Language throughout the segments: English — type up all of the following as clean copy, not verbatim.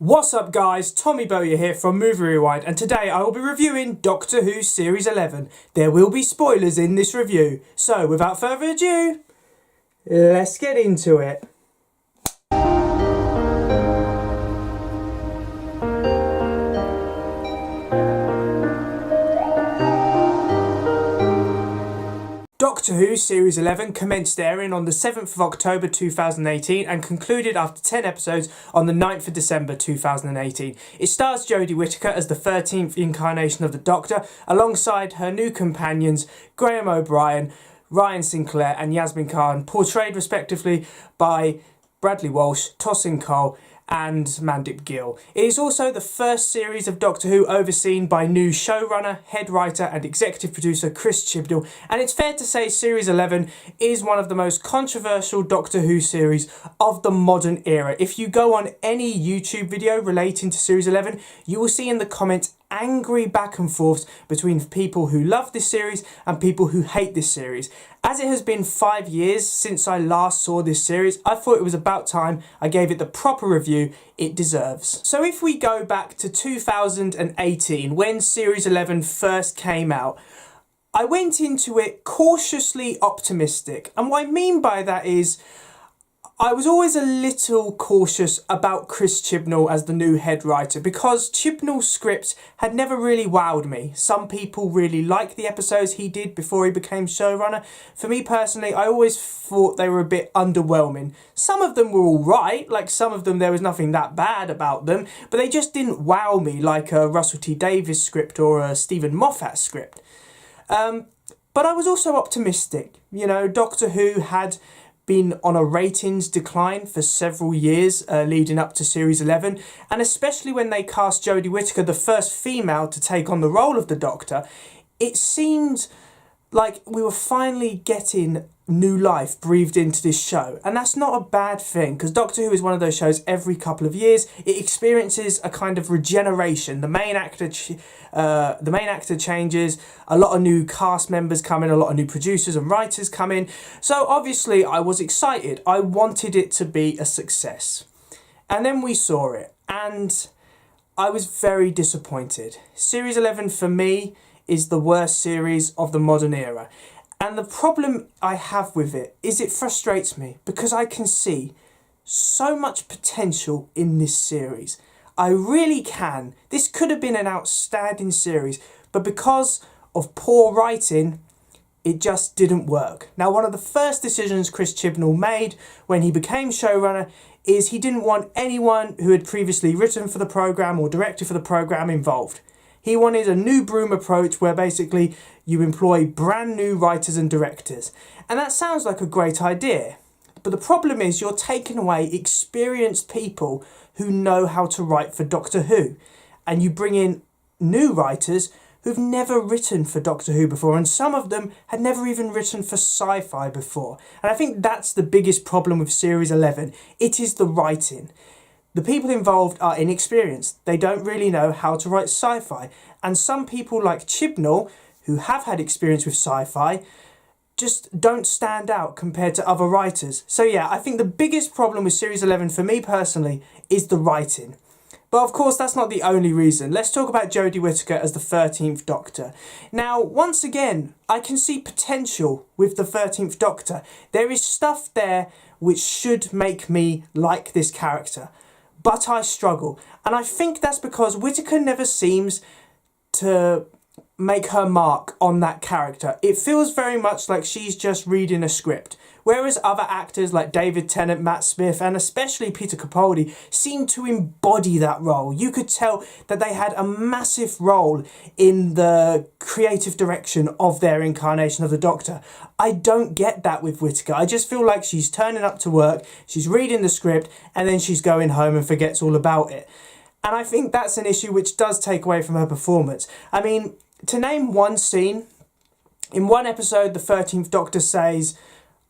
What's up guys, Tommy Bowyer here from Movie Rewind, and today I will be reviewing Doctor Who Series 11. There will be spoilers in this review, so without further ado, let's get into it. Doctor Who Series 11 commenced airing on the 7th of October 2018 and concluded after 10 episodes on the 9th of December 2018. It stars Jodie Whittaker as the 13th incarnation of the Doctor, alongside her new companions Graham O'Brien, Ryan Sinclair and Yasmin Khan, portrayed respectively by Bradley Walsh, Tosin Cole and Mandip Gill. It is also the first series of Doctor Who overseen by new showrunner, head writer and executive producer Chris Chibnall, and it's fair to say Series 11 is one of the most controversial Doctor Who series of the modern era. If you go on any YouTube video relating to Series 11, you will see in the comments angry back and forths between people who love this series and people who hate this series. As it has been 5 years since I last saw this series, I thought it was about time I gave it the proper review it deserves. So if we go back to 2018, when Series 11 first came out, I went into it cautiously optimistic, and what I mean by that is I was always a little cautious about Chris Chibnall as the new head writer because Chibnall's scripts had never really wowed me. Some people really liked the episodes he did before he became showrunner. For me personally, I always thought they were a bit underwhelming. Some of them were alright, like some of them there was nothing that bad about them, but they just didn't wow me like a Russell T Davies script or a Stephen Moffat script. But I was also optimistic. You know, Doctor Who had been on a ratings decline for several years leading up to Series 11, and especially when they cast Jodie Whittaker, the first female to take on the role of the Doctor, it seemed like we were finally getting new life breathed into this show. And that's not a bad thing, because Doctor Who is one of those shows every couple of years it experiences a kind of regeneration. The main actor changes, a lot of new cast members come in, a lot of new producers and writers come in. So obviously I was excited. I wanted it to be a success. And then we saw it, and I was very disappointed. Series 11 for me is the worst series of the modern era. And the problem I have with it is it frustrates me because I can see so much potential in this series. I really can. This could have been an outstanding series, but because of poor writing, it just didn't work. Now, one of the first decisions Chris Chibnall made when he became showrunner is he didn't want anyone who had previously written for the programme or directed for the programme involved. He wanted a new broom approach where basically you employ brand new writers and directors. And that sounds like a great idea. But the problem is you're taking away experienced people who know how to write for Doctor Who. And you bring in new writers who've never written for Doctor Who before. And some of them had never even written for sci-fi before. And I think that's the biggest problem with Series 11. It is the writing. The people involved are inexperienced. They don't really know how to write sci-fi. And some people like Chibnall, who have had experience with sci-fi, just don't stand out compared to other writers. So yeah, I think the biggest problem with Series 11 for me personally is the writing. But of course, that's not the only reason. Let's talk about Jodie Whittaker as the 13th Doctor. Now, once again, I can see potential with the 13th Doctor. There is stuff there which should make me like this character. But I struggle. And I think that's because Whittaker never seems to make her mark on that character. It feels very much like she's just reading a script. Whereas other actors like David Tennant, Matt Smith, and especially Peter Capaldi seem to embody that role. You could tell that they had a massive role in the creative direction of their incarnation of the Doctor. I don't get that with Whittaker. I just feel like she's turning up to work, she's reading the script, and then she's going home and forgets all about it. And I think that's an issue which does take away from her performance. I mean, to name one scene, in one episode, the 13th Doctor says,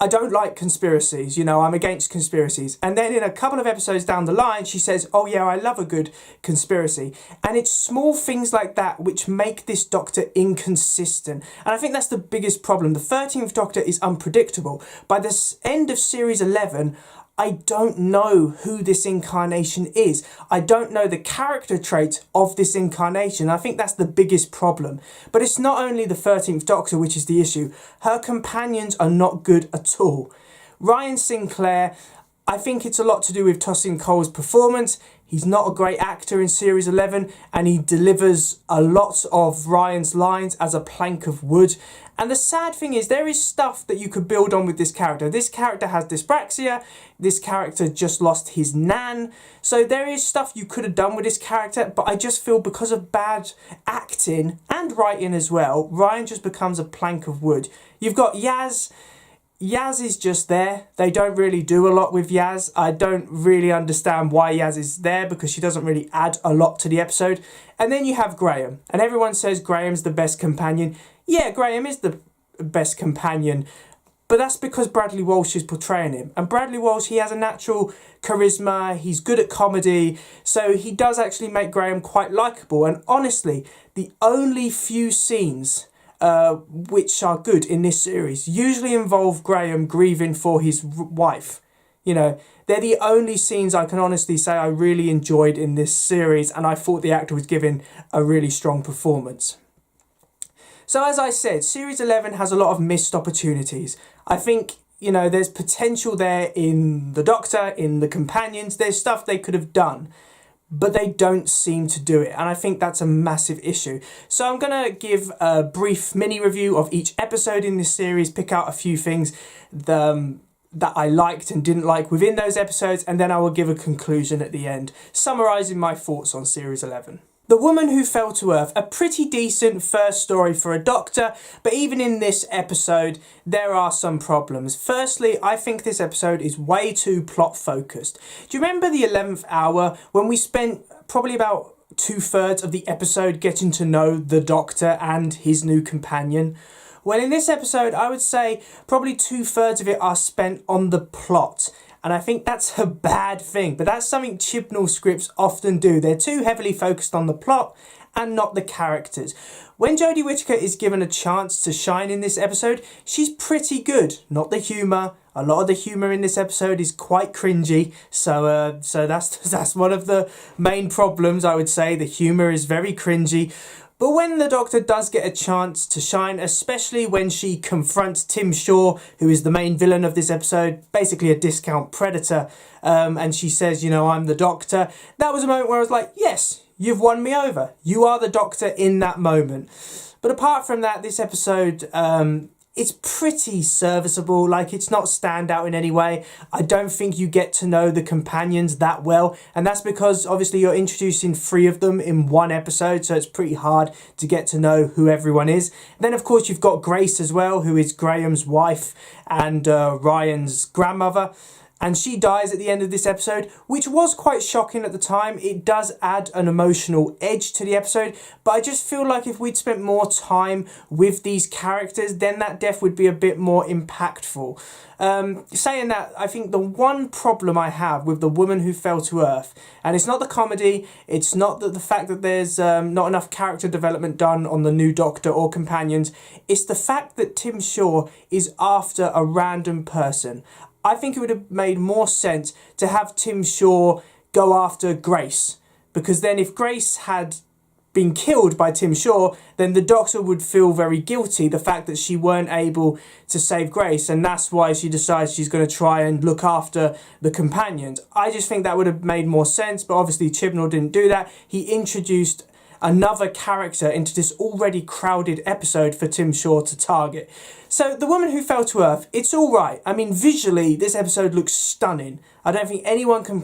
I don't like conspiracies, you know, I'm against conspiracies. And then in a couple of episodes down the line, she says, oh yeah, I love a good conspiracy. And it's small things like that which make this Doctor inconsistent. And I think that's the biggest problem. The 13th Doctor is unpredictable. By the end of Series 11, I don't know who this incarnation is. I don't know the character traits of this incarnation. I think that's the biggest problem. But it's not only the 13th Doctor which is the issue. Her companions are not good at all. Ryan Sinclair, I think it's a lot to do with Tosin Cole's performance. He's not a great actor in Series 11 and he delivers a lot of Ryan's lines as a plank of wood. And the sad thing is there is stuff that you could build on with this character. This character has dyspraxia. This character just lost his nan. So there is stuff you could have done with this character, but I just feel because of bad acting and writing as well, Ryan just becomes a plank of wood. You've got Yaz. Yaz is just there. They don't really do a lot with Yaz. I don't really understand why Yaz is there because she doesn't really add a lot to the episode. And then you have Graham. And everyone says Graham's the best companion. Yeah, Graham is the best companion. But that's because Bradley Walsh is portraying him. And Bradley Walsh, he has a natural charisma. He's good at comedy. So he does actually make Graham quite likeable. And honestly, the only few scenes which are good in this series usually involve Graham grieving for his wife. You know, they're the only scenes I can honestly say I really enjoyed in this series, and I thought the actor was giving a really strong performance. So as I said, Series 11 has a lot of missed opportunities. I think, you know, there's potential there in the Doctor, in the companions, there's stuff they could have done, but they don't seem to do it, and I think that's a massive issue. So I'm going to give a brief mini review of each episode in this series, pick out a few things that I liked and didn't like within those episodes, and then I will give a conclusion at the end, summarising my thoughts on Series 11. The Woman Who Fell to Earth, a pretty decent first story for a Doctor, but even in this episode, there are some problems. Firstly, I think this episode is way too plot focused. Do you remember the 11th hour when we spent probably about 2/3 of the episode getting to know the Doctor and his new companion? Well, in this episode, I would say probably 2/3 of it are spent on the plot. And I think that's a bad thing, but that's something Chibnall scripts often do. They're too heavily focused on the plot and not the characters. When Jodie Whittaker is given a chance to shine in this episode, she's pretty good. Not the humour. A lot of the humour in this episode is quite cringy, so that's one of the main problems, I would say. The humour is very cringy. But when the Doctor does get a chance to shine, especially when she confronts Tim Shaw, who is the main villain of this episode, basically a discount predator, and she says, you know, I'm the Doctor, that was a moment where I was like, yes, you've won me over. You are the Doctor in that moment. But apart from that, this episode, it's pretty serviceable. Like, it's not standout in any way. I don't think you get to know the companions that well, and that's because obviously you're introducing 3 of them in one episode, so it's pretty hard to get to know who everyone is. Then of course you've got Grace as well, who is Graham's wife and Ryan's grandmother. And she dies at the end of this episode, which was quite shocking at the time. It does add an emotional edge to the episode, but I just feel like if we'd spent more time with these characters, then that death would be a bit more impactful. Saying that, I think the one problem I have with The Woman Who Fell to Earth, and it's not the comedy, it's not the fact that there's not enough character development done on the new Doctor or companions, it's the fact that Tim Shaw is after a random person. I think it would have made more sense to have Tim Shaw go after Grace, because then if Grace had been killed by Tim Shaw, then the Doctor would feel very guilty, the fact that she weren't able to save Grace, and that's why she decides she's going to try and look after the companions. I just think that would have made more sense, but obviously Chibnall didn't do that. He introduced another character into this already crowded episode for Tim Shaw to target. So The Woman Who Fell to Earth, it's all right. I mean, visually, this episode looks stunning. I don't think anyone can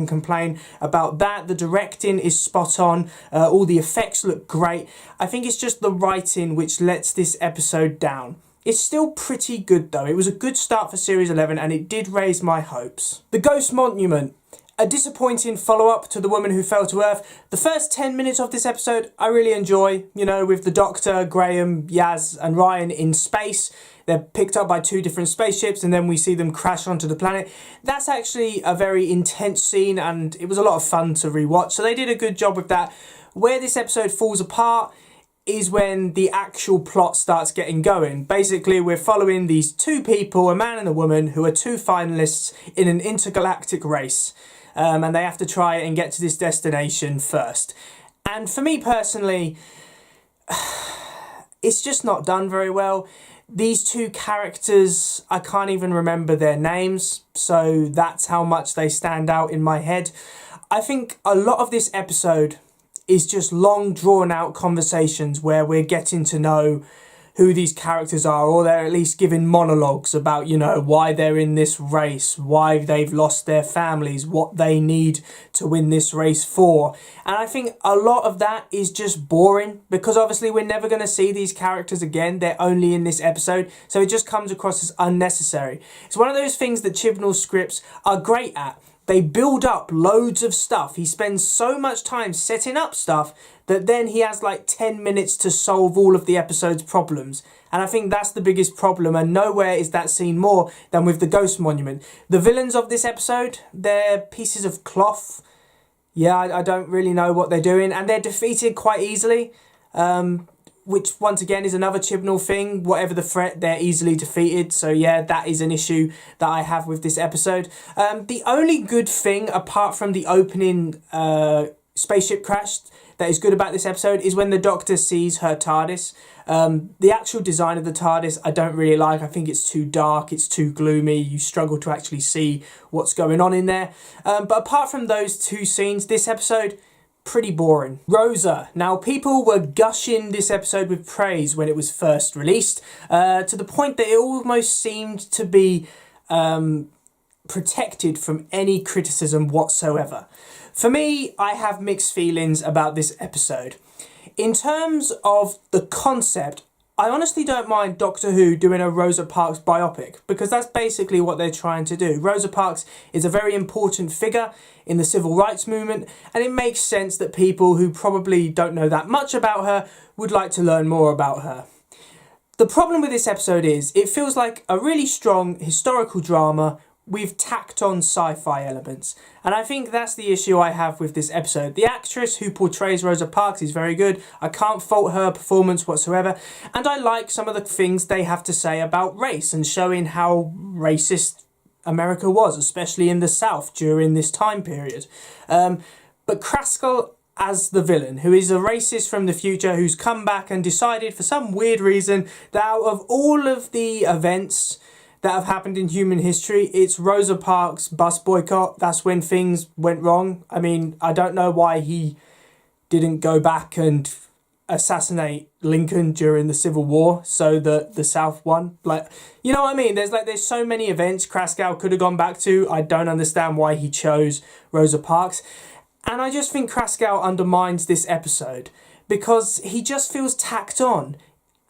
complain about that. The directing is spot on. All the effects look great. I think it's just the writing which lets this episode down. It's still pretty good though. It was a good start for Series 11 and it did raise my hopes. The Ghost Monument. A disappointing follow-up to The Woman Who Fell to Earth. The first 10 minutes of this episode I really enjoy, you know, with the Doctor, Graham, Yaz and Ryan in space. They're picked up by 2 different spaceships and then we see them crash onto the planet. That's actually a very intense scene and it was a lot of fun to rewatch. So they did a good job with that. Where this episode falls apart is when the actual plot starts getting going. Basically, we're following these two people, a man and a woman, who are two finalists in an intergalactic race. And they have to try and get to this destination first. And for me personally, it's just not done very well. These two characters, I can't even remember their names, so that's how much they stand out in my head. I think a lot of this episode is just long, drawn-out conversations where we're getting to know who these characters are, or they're at least giving monologues about, you know, why they're in this race, why they've lost their families, what they need to win this race for. And I think a lot of that is just boring, because obviously we're never going to see these characters again. They're only in this episode, so it just comes across as unnecessary. It's one of those things that Chibnall's scripts are great at. They build up loads of stuff. He spends so much time setting up stuff that then he has like 10 minutes to solve all of the episode's problems. And I think that's the biggest problem, and nowhere is that seen more than with the Ghost Monument. The villains of this episode, they're pieces of cloth. Yeah, I don't really know what they're doing, and they're defeated quite easily. Which once again is another Chibnall thing. Whatever the threat, they're easily defeated. So yeah, that is an issue that I have with this episode. The only good thing, apart from the opening spaceship crash, that is good about this episode is when the Doctor sees her TARDIS. The actual design of the TARDIS I don't really like. I think it's too dark, it's too gloomy. You struggle to actually see what's going on in there. But apart from those two scenes, this episode, pretty boring. Rosa. Now, people were gushing this episode with praise when it was first released, to the point that it almost seemed to be protected from any criticism whatsoever. For me, I have mixed feelings about this episode. In terms of the concept, I honestly don't mind Doctor Who doing a Rosa Parks biopic, because that's basically what they're trying to do. Rosa Parks is a very important figure in the civil rights movement, and it makes sense that people who probably don't know that much about her would like to learn more about her. The problem with this episode is it feels like a really strong historical drama with tacked on sci-fi elements. And I think that's the issue I have with this episode. The actress who portrays Rosa Parks is very good. I can't fault her performance whatsoever. And I like some of the things they have to say about race and showing how racist America was, especially in the South during this time period. But Kraskell as the villain, who is a racist from the future, who's come back and decided for some weird reason that out of all of the events that have happened in human history, it's Rosa Parks' bus boycott. That's when things went wrong. I mean, I don't know why he didn't go back and assassinate Lincoln during the Civil War so that the South won. Like, you know what I mean? There's so many events Kraskell could have gone back to. I don't understand why he chose Rosa Parks. And I just think Kraskell undermines this episode because he just feels tacked on.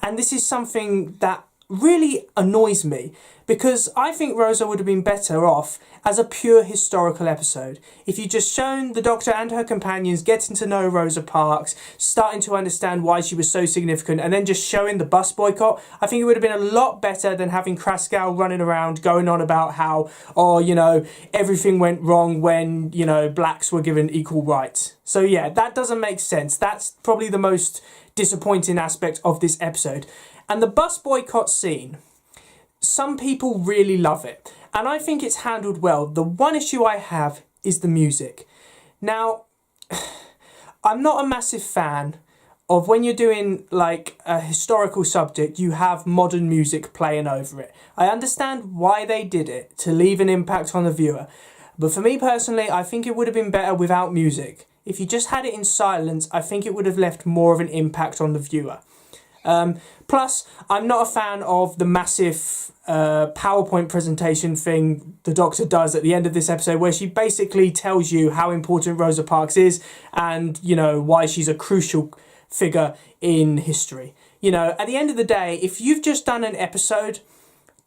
And this is something that really annoys me, because I think Rosa would have been better off as a pure historical episode. If you just shown the Doctor and her companions getting to know Rosa Parks, starting to understand why she was so significant, and then just showing the bus boycott, I think it would have been a lot better than having Kraskell running around going on about how, oh, you know, everything went wrong when, you know, blacks were given equal rights. So yeah, that doesn't make sense. That's probably the most disappointing aspect of this episode. And the bus boycott scene, some people really love it, and I think it's handled well. The one issue I have is the music. Now, I'm not a massive fan of when you're doing like a historical subject, you have modern music playing over it. I understand why they did it, to leave an impact on the viewer. But for me personally, I think it would have been better without music. If you just had it in silence, I think it would have left more of an impact on the viewer. Plus, I'm not a fan of the massive PowerPoint presentation thing the Doctor does at the end of this episode, where she basically tells you how important Rosa Parks is and, you know, why she's a crucial figure in history. You know, at the end of the day, if you've just done an episode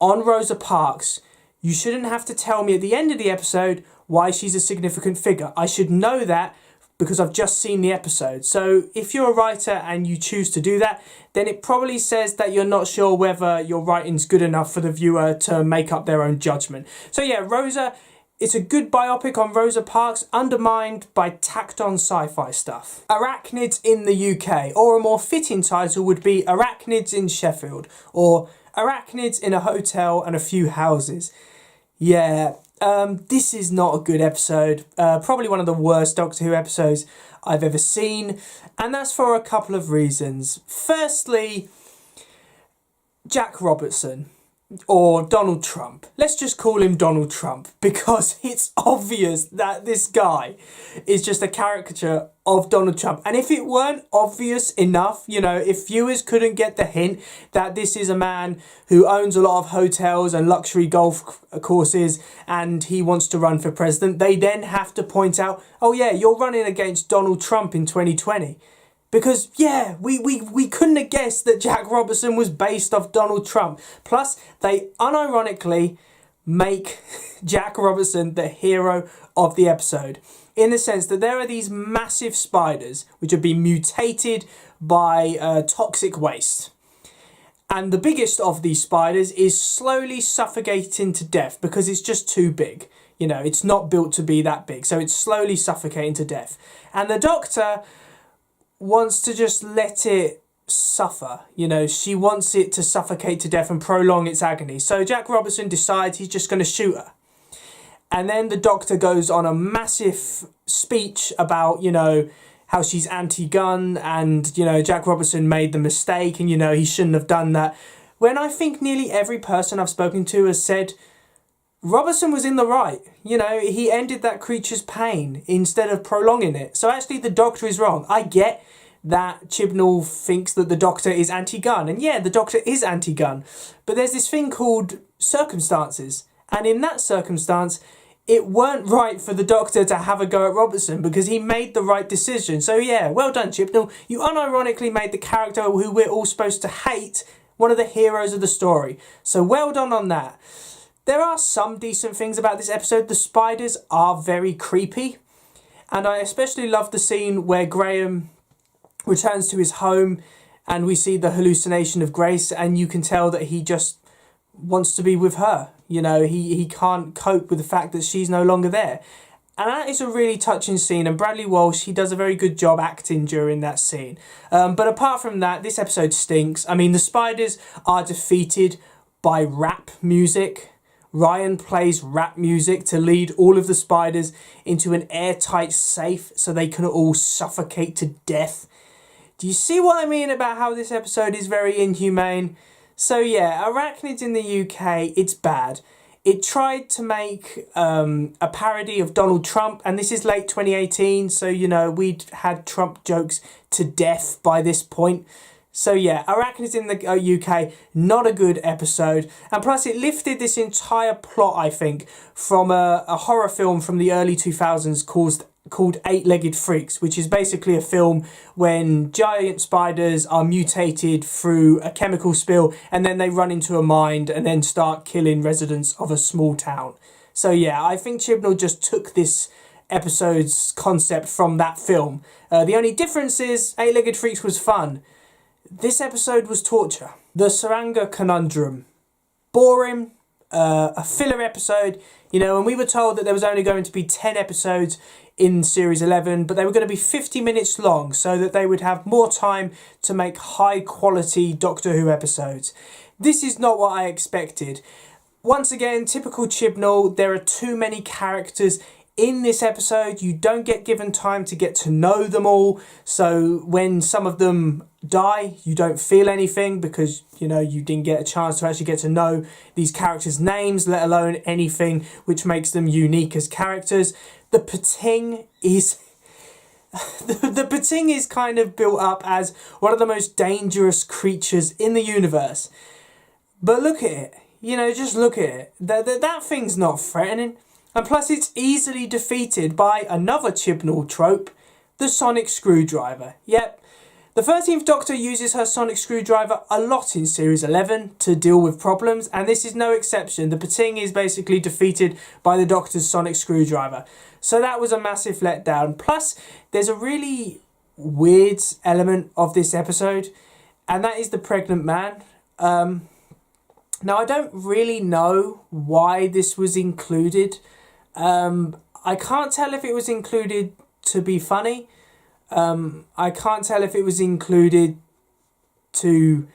on Rosa Parks, you shouldn't have to tell me at the end of the episode why she's a significant figure. I should know that because I've just seen the episode. So if you're a writer and you choose to do that, then it probably says that you're not sure whether your writing's good enough for the viewer to make up their own judgment. So yeah, Rosa It's a good biopic on Rosa Parks, undermined by tacked-on sci-fi stuff. Arachnids in the UK, or a more fitting title would be Arachnids in Sheffield, or Arachnids in a hotel and a few houses. Yeah, this is not a good episode. Probably one of the worst Doctor Who episodes I've ever seen, and that's for a couple of reasons. Firstly, Jack Robertson, or Donald Trump. Let's just call him Donald Trump, because it's obvious that this guy is just a caricature of Donald Trump. And if it weren't obvious enough, you know, if viewers couldn't get the hint that this is a man who owns a lot of hotels and luxury golf courses and he wants to run for president, they then have to point out, oh yeah, you're running against Donald Trump in 2020. Because, yeah, we couldn't have guessed that Jack Robertson was based off Donald Trump. Plus, they unironically make Jack Robertson the hero of the episode, in the sense that there are these massive spiders which have been mutated by toxic waste. And the biggest of these spiders is slowly suffocating to death because it's just too big. You know, it's not built to be that big, so it's slowly suffocating to death. And the Doctor wants to just let it suffer. You know, she wants it to suffocate to death and prolong its agony. So Jack Robertson decides he's just going to shoot her. And then the Doctor goes on a massive speech about, you know, how she's anti-gun and, you know, Jack Robertson made the mistake and, you know, he shouldn't have done that. When I think nearly every person I've spoken to has said Robertson was in the right. You know, he ended that creature's pain instead of prolonging it. So actually the Doctor is wrong. I get that Chibnall thinks that the Doctor is anti-gun. And yeah, the Doctor is anti-gun. But there's this thing called circumstances. And in that circumstance, it weren't right for the Doctor to have a go at Robertson because he made the right decision. So yeah, well done, Chibnall. You unironically made the character who we're all supposed to hate one of the heroes of the story. So well done on that. There are some decent things about this episode. The spiders are very creepy. And I especially love the scene where Graham returns to his home and we see the hallucination of Grace and you can tell that he just wants to be with her. You know, he can't cope with the fact that she's no longer there. And that is a really touching scene, and Bradley Walsh, he does a very good job acting during that scene. But apart from that, this episode stinks. I mean, the spiders are defeated by rap music. Ryan plays rap music to lead all of the spiders into an airtight safe so they can all suffocate to death. Do you see what I mean about how this episode is very inhumane? So yeah, Arachnids in the UK, it's bad. It tried to make a parody of Donald Trump, and this is late 2018, so you know, we'd had Trump jokes to death by this point. So yeah, Arachnids in the UK, not a good episode. And plus it lifted this entire plot, I think, from a horror film from the early 2000s called Eight-Legged Freaks, which is basically a film when giant spiders are mutated through a chemical spill and then they run into a mine and then start killing residents of a small town. So yeah, I think Chibnall just took this episode's concept from that film. The only difference is Eight-Legged Freaks was fun. This episode was torture. The Tsuranga Conundrum. Boring. A filler episode. You know, and we were told that there was only going to be 10 episodes in Series 11, but they were going to be 50 minutes long so that they would have more time to make high quality Doctor Who episodes. This is not what I expected. Once again, typical Chibnall, there are too many characters in this episode. You don't get given time to get to know them all, so when some of them die, you don't feel anything because, you know, you didn't get a chance to actually get to know these characters' names, let alone anything which makes them unique as characters. The Pating is the Pating is kind of built up as one of the most dangerous creatures in the universe. But look at it. You know, just look at it. That thing's not threatening. And plus it's easily defeated by another Chibnall trope, the sonic screwdriver. Yep. The 13th Doctor uses her sonic screwdriver a lot in Series 11 to deal with problems, and this is no exception. The Pating is basically defeated by the Doctor's sonic screwdriver. So that was a massive letdown. Plus, there's a really weird element of this episode, and that is the pregnant man. Now, I don't really know why this was included. I can't tell if it was included to be funny. I can't tell if it was included to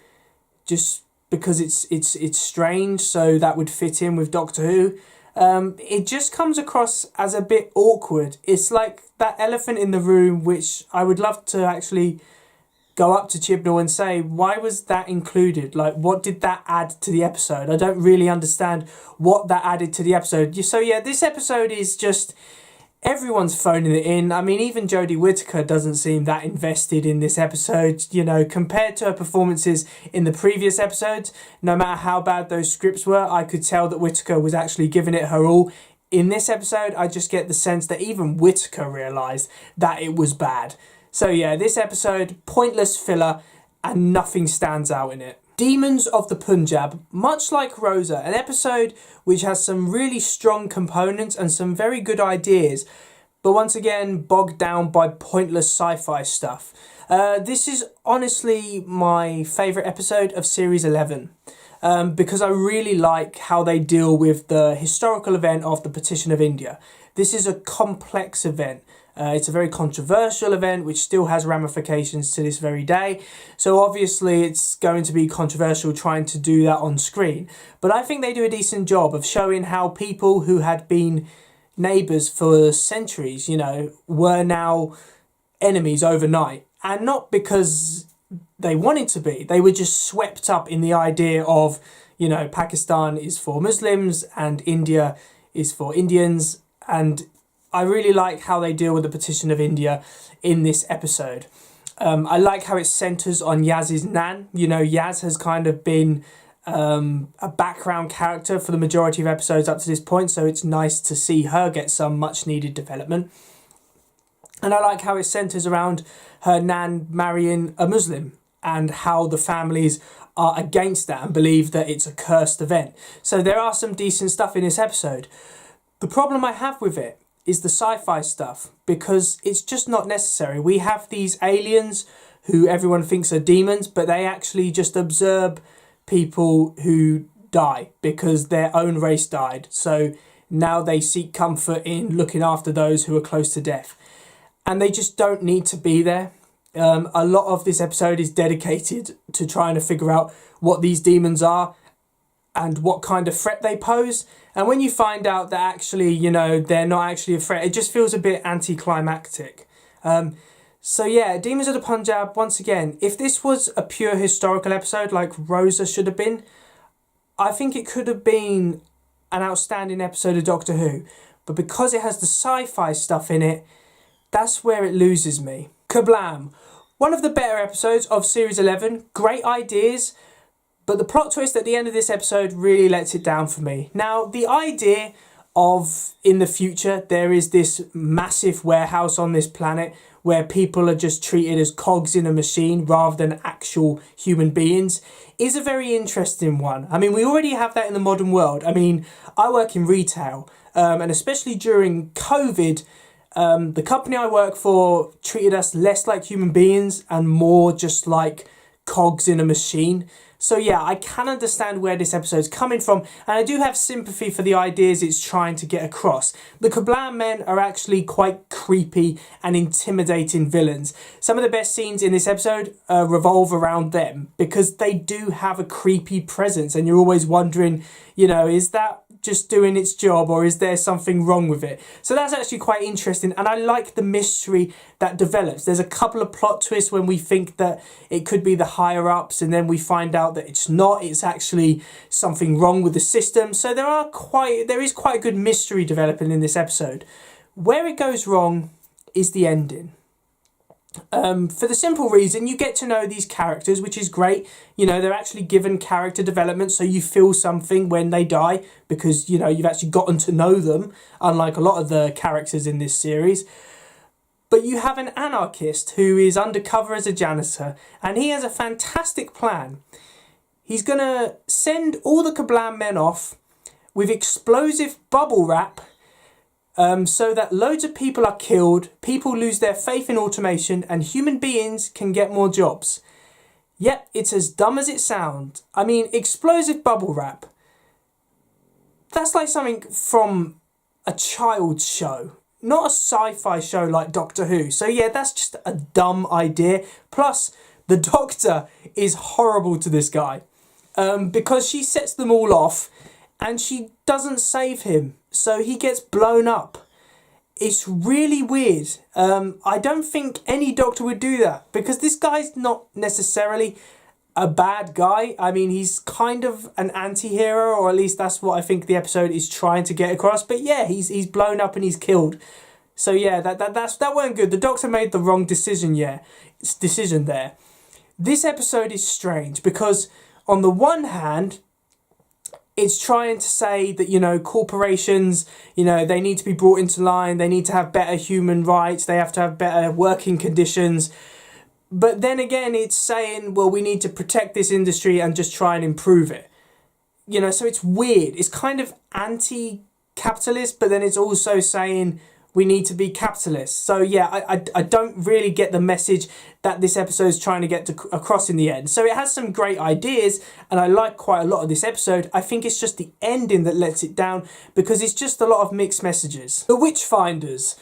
just because it's strange, so that would fit in with Doctor Who. It just comes across as a bit awkward. It's like that elephant in the room, which I would love to actually go up to Chibnall and say, why was that included? Like, what did that add to the episode? I don't really understand what that added to the episode. So yeah, this episode is just, everyone's phoning it in. I mean, even Jodie Whittaker doesn't seem that invested in this episode, you know, compared to her performances in the previous episodes. No matter how bad those scripts were, I could tell that Whittaker was actually giving it her all. In this episode, I just get the sense that even Whittaker realised that it was bad. So yeah, this episode, pointless filler, and nothing stands out in it. Demons of the Punjab, much like Rosa, an episode which has some really strong components and some very good ideas, but once again bogged down by pointless sci-fi stuff. This is honestly my favourite episode of Series 11. Because I really like how they deal with the historical event of the Partition of India. This is a complex event. It's a very controversial event which still has ramifications to this very day. So obviously it's going to be controversial trying to do that on screen. But I think they do a decent job of showing how people who had been neighbours for centuries, you know, were now enemies overnight. And not because they wanted to be. They were just swept up in the idea of, you know, Pakistan is for Muslims and India is for Indians. And I really like how they deal with the Partition of India in this episode. I like how it centres on Yaz's nan. You know, Yaz has kind of been a background character for the majority of episodes up to this point, so it's nice to see her get some much needed development. And I like how it centres around her nan marrying a Muslim and how the families are against that and believe that it's a cursed event. So there are some decent stuff in this episode. The problem I have with it is the sci-fi stuff, because it's just not necessary. We have these aliens who everyone thinks are demons, but they actually just observe people who die because their own race died. So now they seek comfort in looking after those who are close to death. And they just don't need to be there. A lot of this episode is dedicated to trying to figure out what these demons are and what kind of threat they pose. And when you find out that actually, you know, they're not actually a threat, it just feels a bit anticlimactic. So yeah, Demons of the Punjab, once again, if this was a pure historical episode like Rosa should have been, I think it could have been an outstanding episode of Doctor Who. But because it has the sci-fi stuff in it, that's where it loses me. KERBLAM, one of the better episodes of Series 11, great ideas, but the plot twist at the end of this episode really lets it down for me. Now, the idea of, in the future, there is this massive warehouse on this planet where people are just treated as cogs in a machine rather than actual human beings is a very interesting one. I mean, we already have that in the modern world. I mean, I work in retail, and especially during COVID, the company I work for treated us less like human beings and more just like cogs in a machine. So yeah, I can understand where this episode's coming from, and I do have sympathy for the ideas it's trying to get across. The KERBLAM men are actually quite creepy and intimidating villains. Some of the best scenes in this episode revolve around them because they do have a creepy presence, and you're always wondering, you know, is that just doing its job or is there something wrong with it? So that's actually quite interesting, and I like the mystery that develops. There's a couple of plot twists when we think that it could be the higher ups, and then we find out that it's not, it's actually something wrong with the system. So there is quite a good mystery developing in this episode. Where it goes wrong is the ending. For the simple reason you get to know these characters, which is great. You know, they're actually given character development, so you feel something when they die because, you know, you've actually gotten to know them, unlike a lot of the characters in this series. But you have an anarchist who is undercover as a janitor, and he has a fantastic plan. He's going to send all the KERBLAM men off with explosive bubble wrap, so that loads of people are killed, people lose their faith in automation, and human beings can get more jobs. Yep, it's as dumb as it sounds. I mean, explosive bubble wrap. That's like something from a child's show, not a sci-fi show like Doctor Who. So yeah, that's just a dumb idea. Plus, the Doctor is horrible to this guy because she sets them all off and she doesn't save him. So he gets blown up. It's really weird. I don't think any Doctor would do that because this guy's not necessarily a bad guy. I mean, he's kind of an anti-hero, or at least that's what I think the episode is trying to get across. But yeah, he's blown up and he's killed. So yeah, that weren't good. The Doctor made the wrong decision. Yeah, decision there. This episode is strange because on the one hand, it's trying to say that, you know, corporations, you know, they need to be brought into line. They need to have better human rights. They have to have better working conditions. But then again, it's saying, well, we need to protect this industry and just try and improve it. You know, so it's weird. It's kind of anti-capitalist, but then it's also saying we need to be capitalist. So yeah, I don't really get the message that this episode is trying to get across in the end. So it has some great ideas, and I like quite a lot of this episode. I think it's just the ending that lets it down because it's just a lot of mixed messages. The Witchfinders.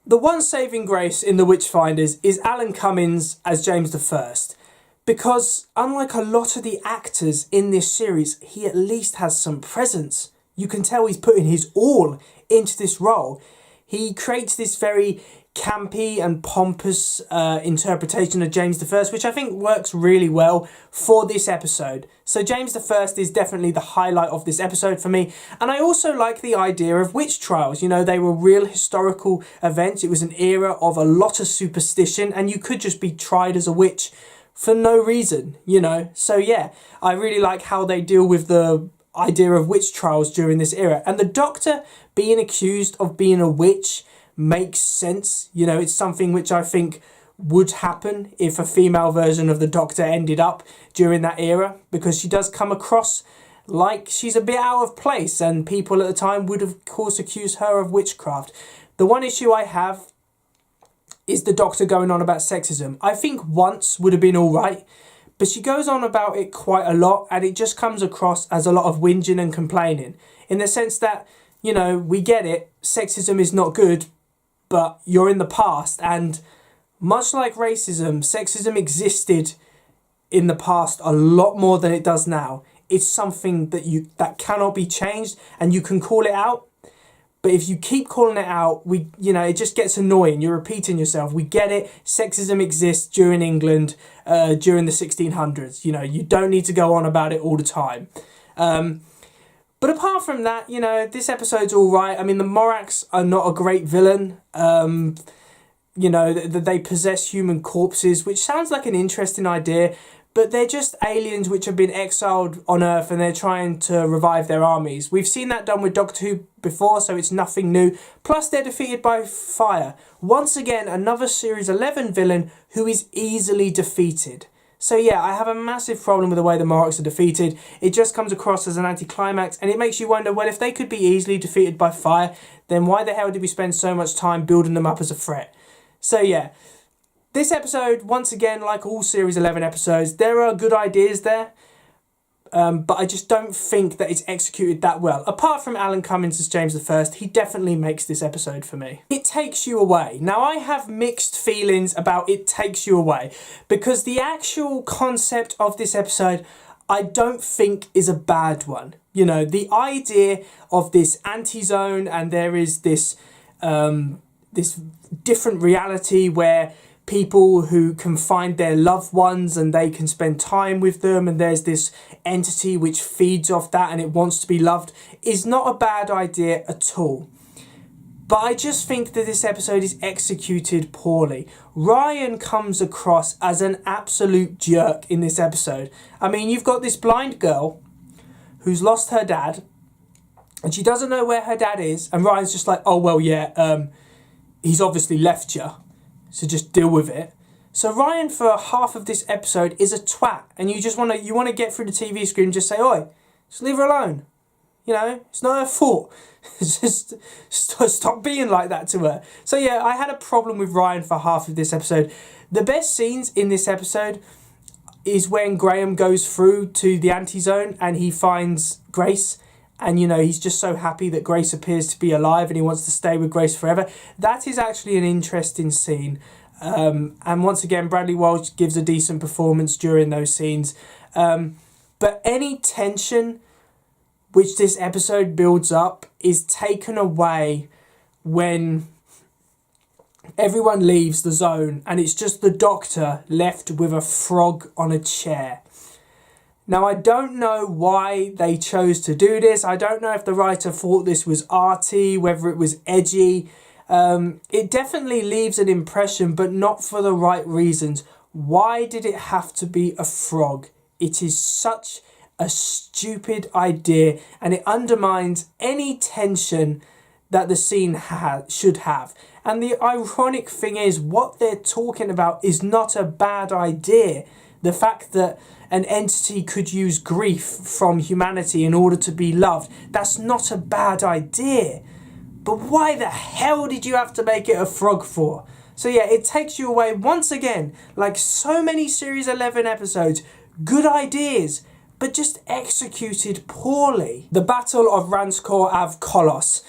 The one saving grace in The Witchfinders is Alan Cummins as James I. Because unlike a lot of the actors in this series, he at least has some presence. You can tell he's putting his all into this role. He creates this very campy and pompous interpretation of James I, which I think works really well for this episode. So James I is definitely the highlight of this episode for me. And I also like the idea of witch trials. You know, they were real historical events. It was an era of a lot of superstition, and you could just be tried as a witch for no reason, you know. So yeah, I really like how they deal with the idea of witch trials during this era. And the Doctor being accused of being a witch makes sense. You know, it's something which I think would happen if a female version of the Doctor ended up during that era, because she does come across like she's a bit out of place, and people at the time would of course accuse her of witchcraft. The one issue I have is the Doctor going on about sexism. I think once would have been all right, but she goes on about it quite a lot, and it just comes across as a lot of whinging and complaining, in the sense that, you know, we get it, sexism is not good, but you're in the past, and much like racism, sexism existed in the past a lot more than it does now. It's something that cannot be changed, and you can call it out. But if you keep calling it out, it just gets annoying. You're repeating yourself. We get it. Sexism exists during England, during the 1600s. You know, you don't need to go on about it all the time. But apart from that, you know, this episode's all right. I mean, the Moraks are not a great villain. You know, they possess human corpses, which sounds like an interesting idea, but they're just aliens which have been exiled on Earth, and they're trying to revive their armies. We've seen that done with Doctor Who before, so it's nothing new. Plus, they're defeated by fire. Once again, another Series 11 villain who is easily defeated. So yeah, I have a massive problem with the way the Moraks are defeated. It just comes across as an anticlimax, and it makes you wonder, well, if they could be easily defeated by fire, then why the hell did we spend so much time building them up as a threat? So yeah, this episode, once again, like all Series 11 episodes, there are good ideas there, but I just don't think that it's executed that well. Apart from Alan Cummins as James I, he definitely makes this episode for me. It takes you away. Now, I have mixed feelings about it takes you away, because the actual concept of this episode, I don't think is a bad one. You know, the idea of this anti-zone, and there is this different reality where people who can find their loved ones and they can spend time with them, and there's this entity which feeds off that and it wants to be loved, is not a bad idea at all. But I just think that this episode is executed poorly. Ryan comes across as an absolute jerk in this episode. I mean, you've got this blind girl who's lost her dad, and she doesn't know where her dad is, and Ryan's just like, oh, well, yeah, he's obviously left you, so just deal with it. So Ryan, for half of this episode, is a twat, and you want to get through the TV screen and just say, oi, just leave her alone. You know, it's not her fault. Just stop being like that to her. So yeah, I had a problem with Ryan for half of this episode. The best scenes in this episode is when Graham goes through to the anti-zone and he finds Grace, and he's just so happy that Grace appears to be alive and he wants to stay with Grace forever. That is actually an interesting scene. And once again, Bradley Walsh gives a decent performance during those scenes. But any tension which this episode builds up is taken away when everyone leaves the zone and it's just the Doctor left with a frog on a chair. Now, I don't know why they chose to do this. I don't know if the writer thought this was arty, whether it was edgy. It definitely leaves an impression, but not for the right reasons. Why did it have to be a frog? It is such a stupid idea, and it undermines any tension that the scene should have. And the ironic thing is, what they're talking about is not a bad idea. The fact that an entity could use grief from humanity in order to be loved, that's not a bad idea. But why the hell did you have to make it a frog for? So yeah, it takes you away once again, like so many Series 11 episodes, good ideas, but just executed poorly. The Battle of Ranskoor av Kolos.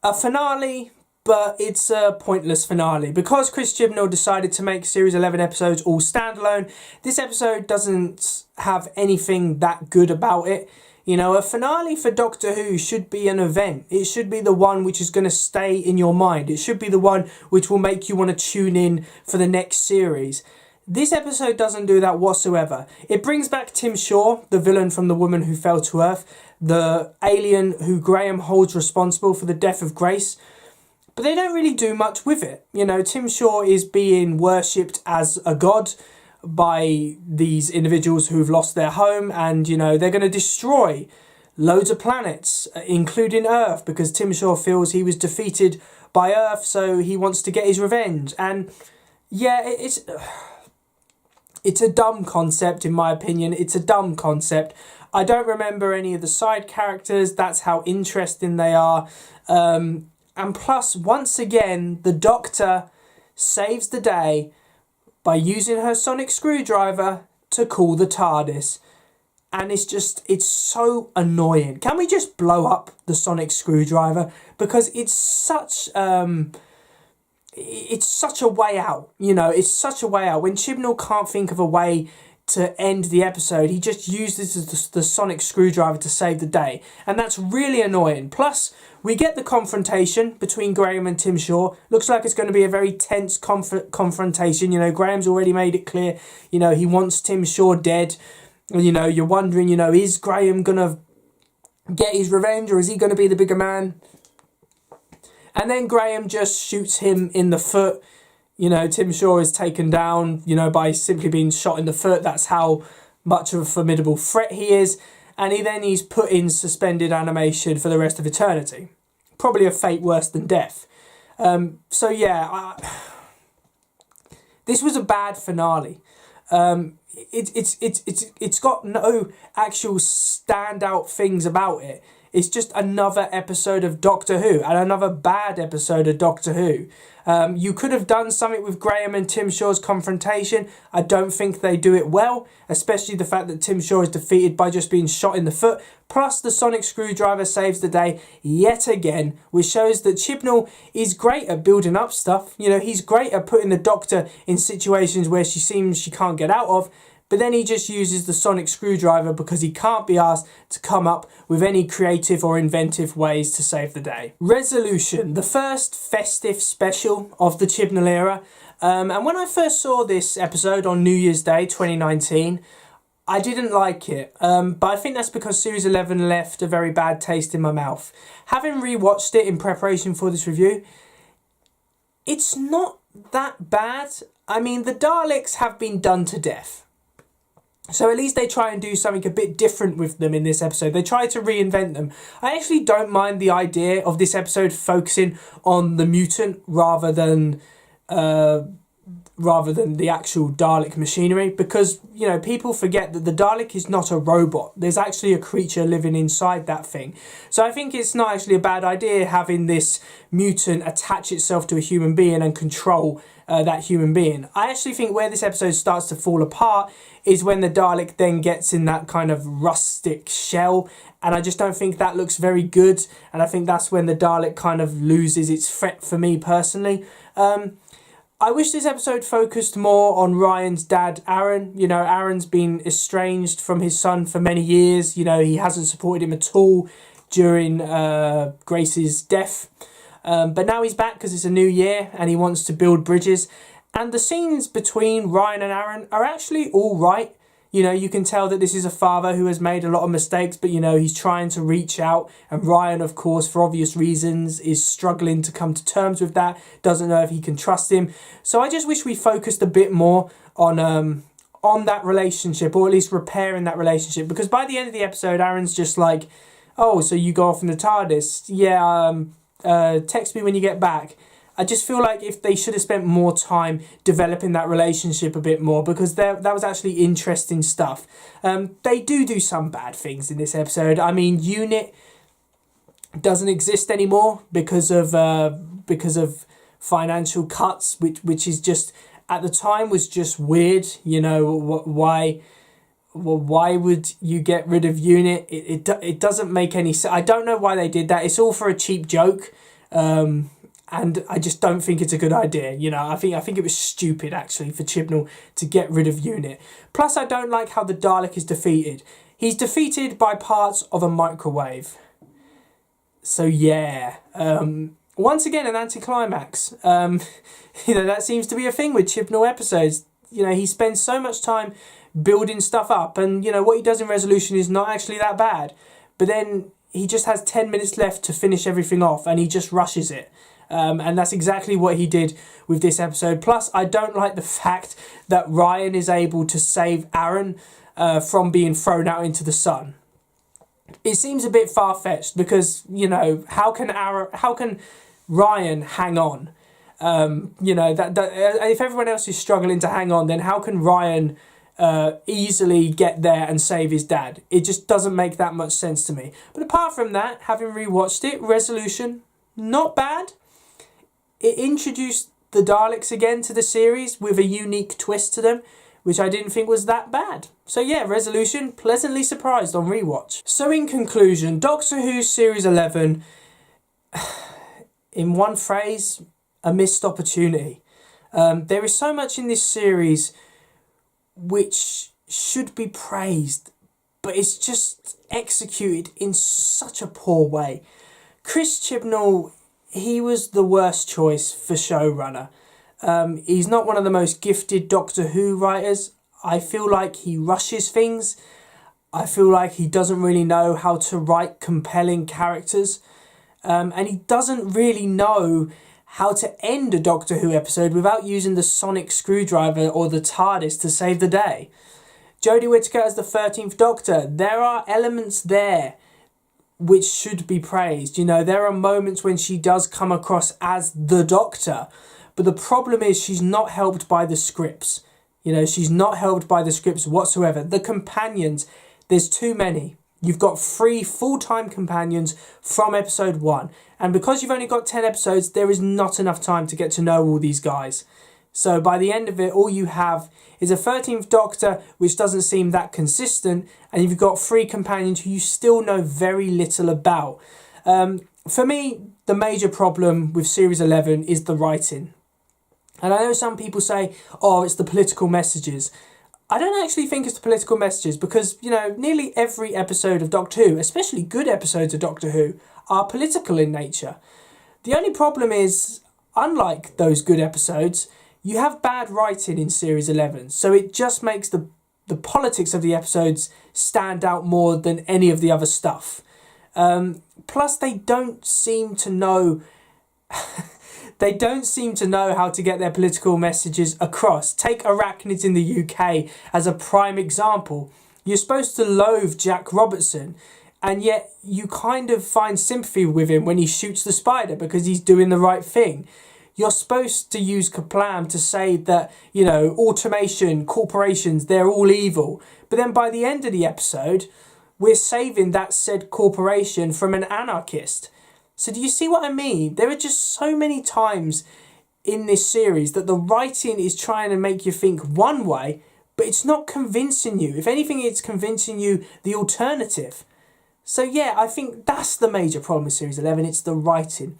A finale, but it's a pointless finale. Because Chris Chibnall decided to make Series 11 episodes all standalone, this episode doesn't have anything that good about it. A finale for Doctor Who should be an event. It should be the one which is going to stay in your mind. It should be the one which will make you want to tune in for the next series. This episode doesn't do that whatsoever. It brings back Tim Shaw, the villain from The Woman Who Fell to Earth, the alien who Graham holds responsible for the death of Grace. But they don't really do much with it. Tim Shaw is being worshipped as a god by these individuals who've lost their home, and they're going to destroy loads of planets, including Earth, because Tim Shaw feels he was defeated by Earth, so he wants to get his revenge. And yeah, it's a dumb concept, in my opinion. It's a dumb concept. I don't remember any of the side characters. That's how interesting they are. And plus, once again, the Doctor saves the day by using her sonic screwdriver to cool the TARDIS. And it's so annoying. Can we just blow up the sonic screwdriver? Because it's such a way out. It's such a way out. When Chibnall can't think of a way to end the episode, he just uses the sonic screwdriver to save the day. And that's really annoying. Plus, we get the confrontation between Graham and Tim Shaw. Looks like it's going to be a very tense confrontation. Graham's already made it clear, he wants Tim Shaw dead. You're wondering, is Graham going to get his revenge, or is he going to be the bigger man? And then Graham just shoots him in the foot. Tim Shaw is taken down, by simply being shot in the foot. That's how much of a formidable threat he is. And he's put in suspended animation for the rest of eternity. Probably a fate worse than death. This was a bad finale. It's got no actual standout things about it. It's just another episode of Doctor Who, and another bad episode of Doctor Who. You could have done something with Graham and Tim Shaw's confrontation. I don't think they do it well, especially the fact that Tim Shaw is defeated by just being shot in the foot. Plus, the sonic screwdriver saves the day yet again, which shows that Chibnall is great at building up stuff. He's great at putting the Doctor in situations where she seems she can't get out of. But then he just uses the sonic screwdriver because he can't be asked to come up with any creative or inventive ways to save the day. Resolution, the first festive special of the Chibnall era. And when I first saw this episode on New Year's Day 2019, I didn't like it. But I think that's because Series 11 left a very bad taste in my mouth. Having rewatched it in preparation for this review, it's not that bad. I mean, the Daleks have been done to death. So at least they try and do something a bit different with them in this episode. They try to reinvent them. I actually don't mind the idea of this episode focusing on the mutant rather than rather than the actual Dalek machinery, because, you know, people forget that the Dalek is not a robot. There's actually a creature living inside that thing. So I think it's not actually a bad idea having this mutant attach itself to a human being and control that human being. I actually think where this episode starts to fall apart is when the Dalek then gets in that kind of rustic shell, and I just don't think that looks very good, and I think that's when the Dalek kind of loses its threat for me personally. I wish this episode focused more on Ryan's dad, Aaron. You know, Aaron's been estranged from his son for many years. You know, he hasn't supported him at all during Grace's death. But now he's back because it's a new year and he wants to build bridges. And the scenes between Ryan and Aaron are actually all right. You know, you can tell that this is a father who has made a lot of mistakes, but, you know, he's trying to reach out. And Ryan, of course, for obvious reasons, is struggling to come to terms with that, doesn't know if he can trust him. So I just wish we focused a bit more on that relationship, or at least repairing that relationship. Because by the end of the episode, Aaron's just like, oh, so you go off in the TARDIS? Yeah, text me when you get back. I just feel like if they should have spent more time developing that relationship a bit more, because that was actually interesting stuff. They do some bad things in this episode. I mean, Unit doesn't exist anymore because of financial cuts, which is just, at the time, was just weird. You know, why would you get rid of Unit? It doesn't make any sense. I don't know why they did that. It's all for a cheap joke. And I just don't think it's a good idea. You know, I think it was stupid, actually, for Chibnall to get rid of Unit. Plus, I don't like how the Dalek is defeated. He's defeated by parts of a microwave. So, yeah. Once again, an anticlimax. You know, that seems to be a thing with Chibnall episodes. You know, he spends so much time building stuff up. And, you know, what he does in Resolution is not actually that bad. But then he just has 10 minutes left to finish everything off. And he just rushes it. And that's exactly what he did with this episode. Plus, I don't like the fact that Ryan is able to save Aaron from being thrown out into the sun. It seems a bit far-fetched because, you know, how can Ryan hang on? You know, that if everyone else is struggling to hang on, then how can Ryan easily get there and save his dad? It just doesn't make that much sense to me. But apart from that, having rewatched it, Resolution, not bad. It introduced the Daleks again to the series with a unique twist to them, which I didn't think was that bad. So yeah, Resolution, pleasantly surprised on rewatch. So in conclusion, Doctor Who Series 11, in one phrase, a missed opportunity. There is so much in this series which should be praised, but it's just executed in such a poor way. Chris Chibnall, he was the worst choice for showrunner. He's not one of the most gifted Doctor Who writers. I feel like he rushes things. I feel like he doesn't really know how to write compelling characters. And he doesn't really know how to end a Doctor Who episode without using the sonic screwdriver or the TARDIS to save the day. Jodie Whittaker as the 13th Doctor, there are elements there which should be praised. You know, there are moments when she does come across as the Doctor, but the problem is she's not helped by the scripts. You know, she's not helped by the scripts whatsoever. The companions, there's too many. You've got 3 full-time companions from episode 1, and because you've only got 10 episodes, there is not enough time to get to know all these guys. So by the end of it, all you have is a 13th Doctor which doesn't seem that consistent, and you've got 3 companions who you still know very little about. For me, the major problem with Series 11 is the writing. And I know some people say, oh, it's the political messages. I don't actually think it's the political messages because, you know, nearly every episode of Doctor Who, especially good episodes of Doctor Who, are political in nature. The only problem is, unlike those good episodes, you have bad writing in Series 11, so it just makes the politics of the episodes stand out more than any of the other stuff. Plus, they don't seem to know how to get their political messages across. Take Arachnids in the UK as a prime example. You're supposed to loathe Jack Robertson, and yet you kind of find sympathy with him when he shoots the spider because he's doing the right thing. You're supposed to use KERBLAM to say that, you know, automation, corporations, they're all evil. But then by the end of the episode, we're saving that said corporation from an anarchist. So do you see what I mean? There are just so many times in this series that the writing is trying to make you think one way, but it's not convincing you. If anything, it's convincing you the alternative. So yeah, I think that's the major problem with Series 11. It's the writing.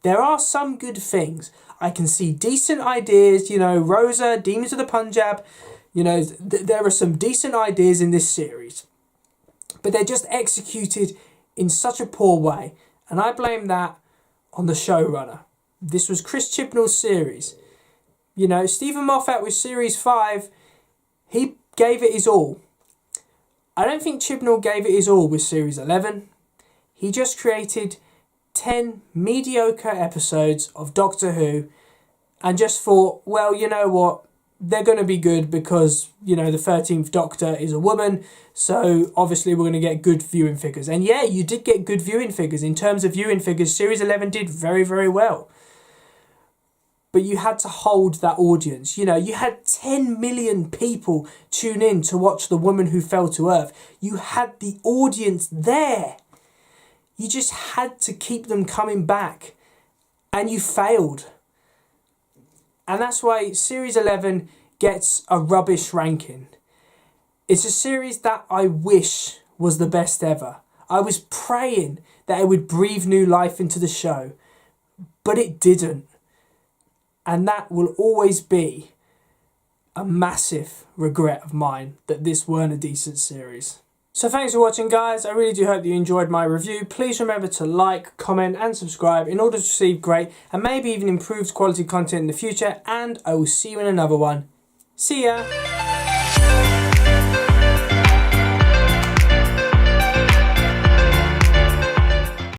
There are some good things. I can see decent ideas, you know, Rosa, Demons of the Punjab, you know, there are some decent ideas in this series. But they're just executed in such a poor way. And I blame that on the showrunner. This was Chris Chibnall's series. You know, Stephen Moffat with Series 5, he gave it his all. I don't think Chibnall gave it his all with Series 11. He just created 10 mediocre episodes of Doctor Who and just thought, well, you know what, they're going to be good because, you know, the 13th Doctor is a woman, so obviously we're going to get good viewing figures. And yeah, you did get good viewing figures. In terms of viewing figures, Series 11 did very, very well. But you had to hold that audience. You know, you had 10 million people tune in to watch The Woman Who Fell to Earth. You had the audience there. You just had to keep them coming back. And you failed. And that's why Series 11 gets a rubbish ranking. It's a series that I wish was the best ever. I was praying that it would breathe new life into the show. But it didn't. And that will always be a massive regret of mine that this weren't a decent series. So thanks for watching, guys. I really do hope that you enjoyed my review. Please remember to like, comment and subscribe in order to receive great and maybe even improved quality content in the future. And I will see you in another one. See ya!